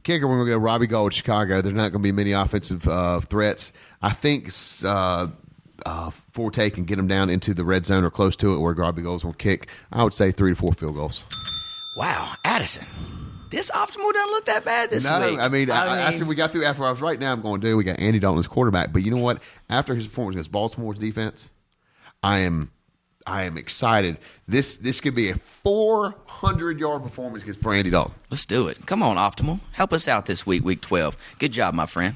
Kicker, we're going to go Robbie Gould, Chicago. There's not going to be many offensive threats. I think Forte can get them down into the red zone or close to it where Robbie Gould's going to kick. I would say 3 to 4 field goals. Wow, Addison, this optimal doesn't look that bad this week. No, I mean, after we got through, after I was right now, I'm going to do. We got Andy Dalton as quarterback, but you know what? After his performance against Baltimore's defense, I am excited. This could be a 400-yard performance for Andy Dalton. Let's do it. Come on, Optimal. Help us out this week, week 12. Good job, my friend.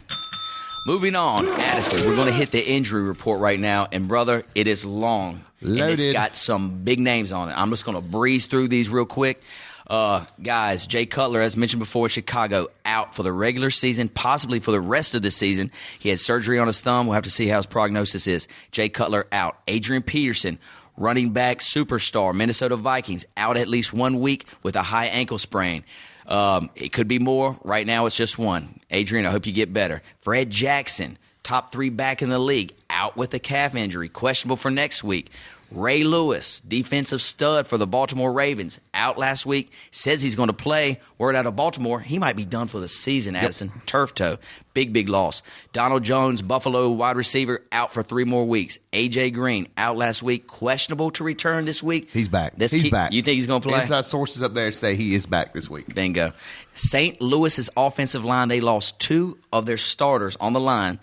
Moving on, Addison, we're going to hit the injury report right now. And, brother, it is long. Loaded. And it's got some big names on it. I'm just going to breeze through these real quick. Guys, Jay Cutler, as mentioned before, Chicago, out for the regular season, possibly for the rest of the season. He had surgery on his thumb. We'll have to see how his prognosis is. Jay Cutler out. Adrian Peterson, running back superstar, Minnesota Vikings, out at least 1 week with a high ankle sprain. It could be more. Right now, it's just one. Adrian, I hope you get better. Fred Jackson, top 3 back in the league, out with a calf injury, questionable for next week. Ray Lewis, defensive stud for the Baltimore Ravens, out last week, says he's going to play. Word out of Baltimore, he might be done for the season, Addison. Yep. Turf toe. Big loss. Donald Jones, Buffalo wide receiver, out for 3 more weeks. A.J. Green, out last week, questionable to return this week. He's back. He's back. You think he's going to play? Inside sources up there say he is back this week. Bingo. St. Louis's offensive line, they lost 2 of their starters on the line.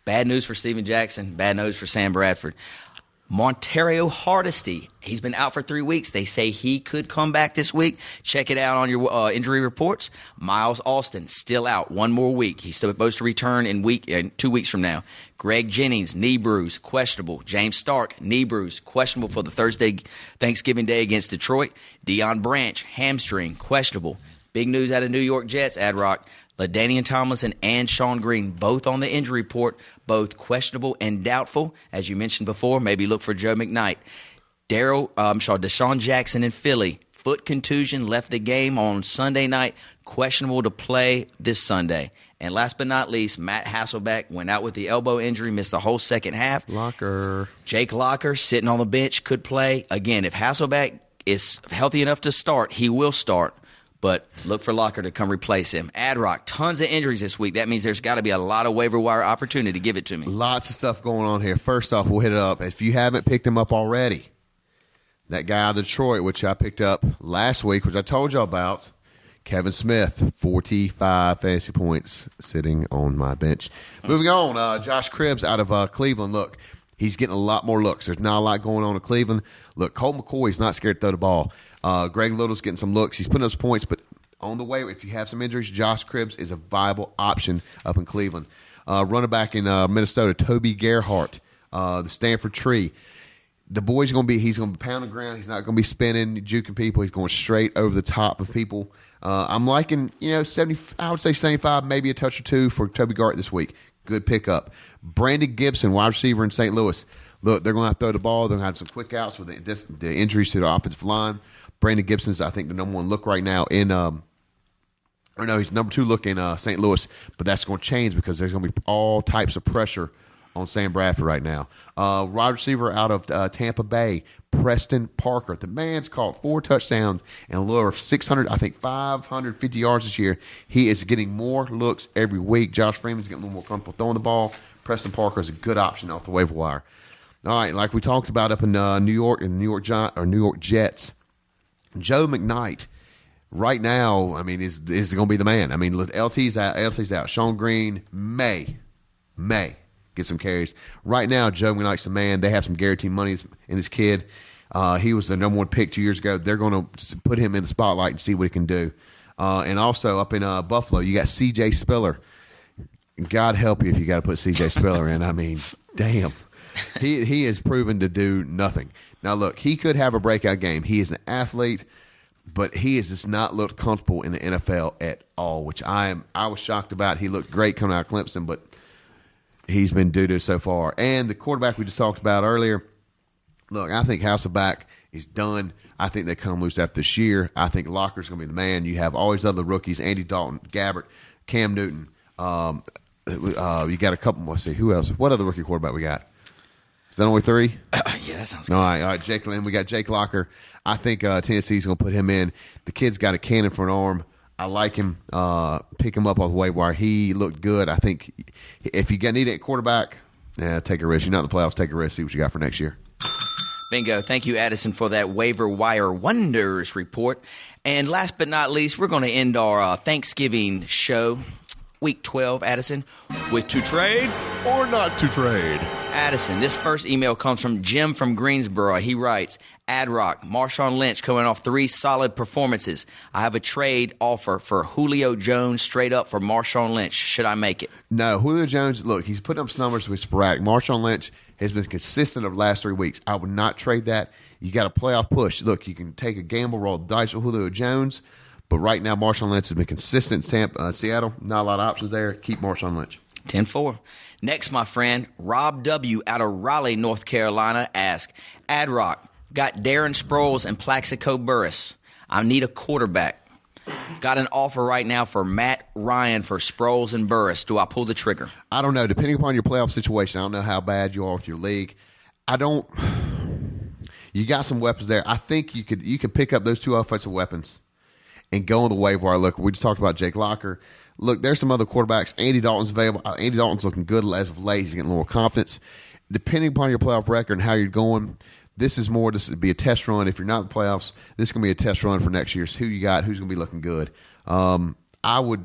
Bad news for Steven Jackson. Bad news for Sam Bradford. Montario Hardesty, he's been out for 3 weeks. They say he could come back this week. Check it out on your injury reports. Miles Austin, still out 1 more week. He's supposed to return in 2 weeks from now. Greg Jennings, knee bruise, questionable. James Stark, knee bruise, questionable for the Thanksgiving Day against Detroit. Deion Branch, hamstring, questionable. Big news out of New York Jets, Ad-Rock. LaDainian Tomlinson and Sean Green, both on the injury report, both questionable and doubtful. As you mentioned before, maybe look for Joe McKnight. Deshaun Jackson in Philly, foot contusion, left the game on Sunday night, questionable to play this Sunday. And last but not least, Matt Hasselbeck went out with the elbow injury, missed the whole second half. Jake Locker, sitting on the bench, could play. Again, if Hasselbeck is healthy enough to start, he will start. But look for Locker to come replace him. Ad-Rock, tons of injuries this week. That means there's got to be a lot of waiver wire opportunity. Give it to me. Lots of stuff going on here. First off, we'll hit it up. If you haven't picked him up already, that guy out of Detroit, which I picked up last week, which I told you about, Kevin Smith, 45 fantasy points sitting on my bench. Moving on, Josh Cribbs out of Cleveland. Look, he's getting a lot more looks. There's not a lot going on in Cleveland. Look, Colt McCoy's not scared to throw the ball. Greg Little's getting some looks. He's putting up some points, but on the way, if you have some injuries, Josh Cribbs is a viable option up in Cleveland. Running back in Minnesota, Toby Gerhart, the Stanford Tree. The boy's he's going to be pounding the ground. He's not going to be spinning, juking people. He's going straight over the top of people. I'm liking, 70. I would say 75, maybe a touch or 2 for Toby Gerhart this week. Good pickup. Brandon Gibson, wide receiver in St. Louis. Look, they're going to have to throw the ball. They're going to have some quick outs with the injuries to the offensive line. Brandon Gibson's, I think, the number 1 look right now in he's number 2 look in St. Louis, but that's going to change because there's going to be all types of pressure on Sam Bradford right now. Wide receiver out of Tampa Bay, Preston Parker. The man's caught 4 touchdowns and a little over 550 yards this year. He is getting more looks every week. Josh Freeman's getting a little more comfortable throwing the ball. Preston Parker is a good option off the waiver wire. All right, like we talked about up in New York, in New York Jets, Joe McKnight. Right now, I mean, is going to be the man. I mean, LT's out. Sean Green may get some carries. Right now, Joe McKnight's the man. They have some guaranteed money in this kid. He was the number 1 pick 2 years ago. They're going to put him in the spotlight and see what he can do. And also up in Buffalo, you got C.J. Spiller. God help you if you got to put C.J. Spiller in. I mean, damn. He has proven to do nothing. Now, look, he could have a breakout game. He is an athlete, but he has just not looked comfortable in the NFL at all, which I was shocked about. He looked great coming out of Clemson, but he's been doo-doo so far. And the quarterback we just talked about earlier, look, I think Hasselbeck is done. I think they cut him loose after this year. I think Locker's going to be the man. You have all these other rookies, Andy Dalton, Gabbert, Cam Newton. You got a couple more. Let's see, who else? What other rookie quarterback we got? Is that only 3? Yeah, that sounds good. All right, Jake Lynn. We got Jake Locker. I think Tennessee's going to put him in. The kid's got a cannon for an arm. I like him. Pick him up off the waiver wire. He looked good. I think if you need a quarterback, take a risk. You're not in the playoffs. Take a risk. See what you got for next year. Bingo. Thank you, Addison, for that waiver wire wonders report. And last but not least, we're going to end our Thanksgiving show Week 12, Addison, with to trade Or not to trade. Addison, this first email comes from Jim from Greensboro. He writes, Ad-Rock, Marshawn Lynch coming off 3 solid performances. I have a trade offer for Julio Jones straight up for Marshawn Lynch. Should I make it? No, Julio Jones, look, he's putting up some numbers with sporadic. Marshawn Lynch has been consistent over the last 3 weeks. I would not trade that. You got a playoff push. Look, you can take a gamble, roll the dice with Julio Jones, but right now Marshawn Lynch has been consistent in Seattle. Not a lot of options there. Keep Marshawn Lynch. 10-4. Next, my friend, Rob W. out of Raleigh, North Carolina, asks, Ad-Rock, got Darren Sproles and Plaxico Burress. I need a quarterback. Got an offer right now for Matt Ryan for Sproles and Burress. Do I pull the trigger? I don't know. Depending upon your playoff situation, I don't know how bad you are with your league. You got some weapons there. I think you could pick up those 2 offensive weapons and go on the waiver wire. Look, we just talked about Jake Locker. Look, there's some other quarterbacks. Andy Dalton's available. Andy Dalton's looking good as of late. He's getting a little confidence. Depending upon your playoff record and how you're going, this would be a test run. If you're not in the playoffs, this is going to be a test run for next year's who you got, who's going to be looking good. I would,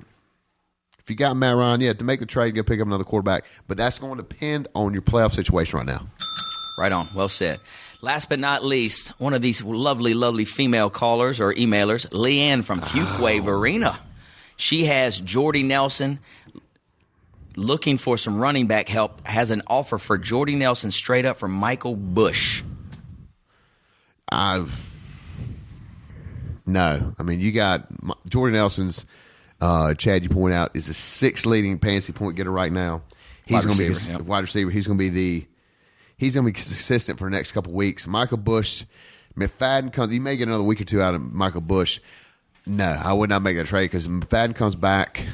if you got Matt Ryan, to make the trade, go pick up another quarterback. But that's going to depend on your playoff situation right now. Right on. Well said. Last but not least, one of these lovely, lovely female callers or emailers, Leanne from Fuquay Varina. She has Jordy Nelson looking for some running back help, has an offer for Jordy Nelson straight up from Michael Bush. No. I mean, you got Jordy Nelson's, Chad, you point out, is the 6th leading fantasy point getter right now. He's going to be wide receiver. He's going to be consistent for the next couple of weeks. Michael Bush, McFadden comes. You may get another week or 2 out of Michael Bush. No, I would not make that trade because McFadden comes back.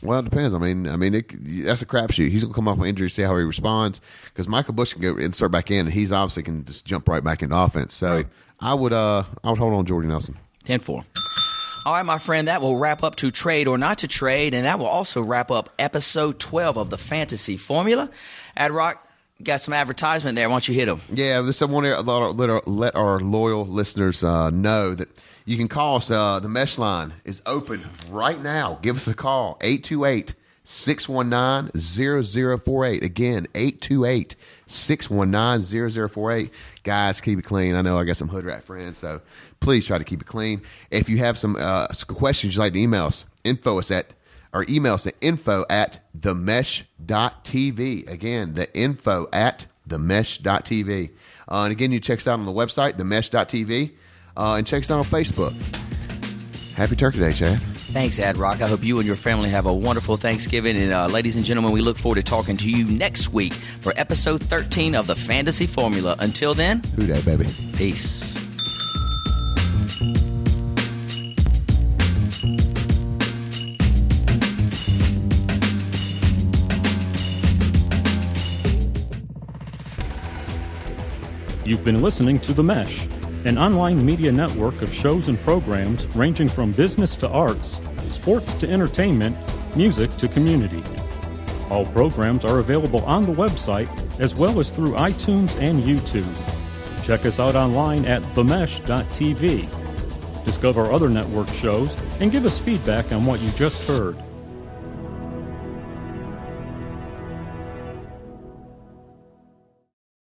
Well, it depends. I mean, that's a crapshoot. He's going to come off an injury, see how he responds. Because Michael Bush can go insert back in, and he's obviously can just jump right back into offense. So right. I would hold on to Jordy Nelson. 10-4. All right, my friend, that will wrap up to trade or not to trade, and that will also wrap up episode 12 of the Fantasy Formula. Ad-Rock, got some advertisement there. Why don't you hit them? Yeah, I want to let our loyal listeners know that you can call us. The Mesh line is open right now. Give us a call, 828-619-0048. Again, 828-619-0048. Guys, keep it clean. I know I got some hood rat friends, so please try to keep it clean. If you have some questions you'd like to email us, email us at info@themesh.tv. Again, the info@themesh.tv. And again, you check us out on the website, themesh.tv. And check us out on Facebook. Happy Turkey Day, Chad. Thanks, Ad-Rock. I hope you and your family have a wonderful Thanksgiving. And ladies and gentlemen, we look forward to talking to you next week for episode 13 of the Fantasy Formula. Until then, who dat, baby? Peace. You've been listening to The Mesh, an online media network of shows and programs ranging from business to arts, sports to entertainment, music to community. All programs are available on the website as well as through iTunes and YouTube. Check us out online at themesh.tv. Discover other network shows and give us feedback on what you just heard.